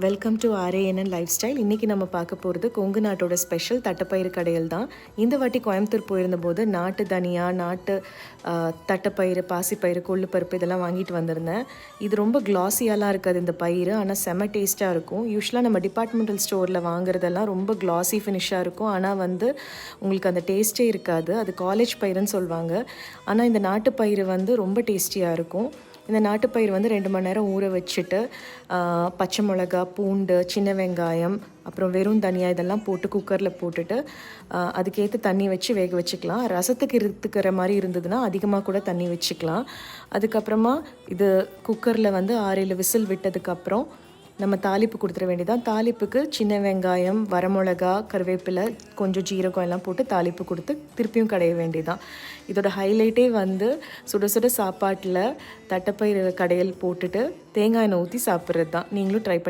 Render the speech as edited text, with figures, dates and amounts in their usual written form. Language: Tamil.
Welcome to RANN life style. இன்றைக்கி நம்ம பார்க்க போகிறது கொங்கு நாட்டோட ஸ்பெஷல் தட்டைப்பயிறு கடையில் தான். இந்த வாட்டி கோயம்புத்தூர் போயிருந்தபோது நாட்டு தனியா, நாட்டு தட்டைப்பயிறு, பாசிப்பயிறு, கொள்ளுப்பருப்பு இதெல்லாம் வாங்கிட்டு வந்திருந்தேன். இது ரொம்ப கிளாஸியாலாம் இருக்காது இந்த பயிறு, ஆனால் செம்ம டேஸ்ட்டாக இருக்கும். யூஸ்வலாக நம்ம டிபார்ட்மெண்டல் ஸ்டோரில் வாங்குறதெல்லாம் ரொம்ப கிளாஸி ஃபினிஷாக இருக்கும், ஆனால் உங்களுக்கு அந்த டேஸ்ட்டே இருக்காது. அது காலேஜ் பயிருன்னு சொல்லுவாங்க. ஆனால் இந்த நாட்டு பயிறு ரொம்ப டேஸ்டியாக இருக்கும். இந்த நாட்டுப்பயிர் 2 மணி நேரம் ஊற வச்சுட்டு பச்சை மிளகா, பூண்டு, சின்ன வெங்காயம், அப்புறம் வெறும் தனியா இதெல்லாம் போட்டு குக்கரில் போட்டுட்டு அதுக்கேற்ற தண்ணி வச்சு வேக வச்சுக்கலாம். ரசத்துக்கு இருக்கிற மாதிரி இருந்ததுன்னா அதிகமாக கூட தண்ணி வச்சுக்கலாம். அதுக்கப்புறமா இது குக்கரில் 6-7 விசில் விட்டதுக்கப்புறம் நம்ம தாளிப்பு கொடுத்துட வேண்டியதான். தாளிப்புக்கு சின்ன வெங்காயம், வரமிளகா, கருவேப்பிலை, கொஞ்சம் ஜீரகம் எல்லாம் போட்டு தாளிப்பு கொடுத்து திருப்பியும் கடைய வேண்டியதான். இதோட ஹைலைட்டே சுட சுட சாப்பாட்டில் தட்டைப்பயிறு கடையல் போட்டுட்டு தேங்காய் எண்ணெய் ஊற்றி சாப்பிட்றது தான். நீங்களும் ட்ரை பண்ணி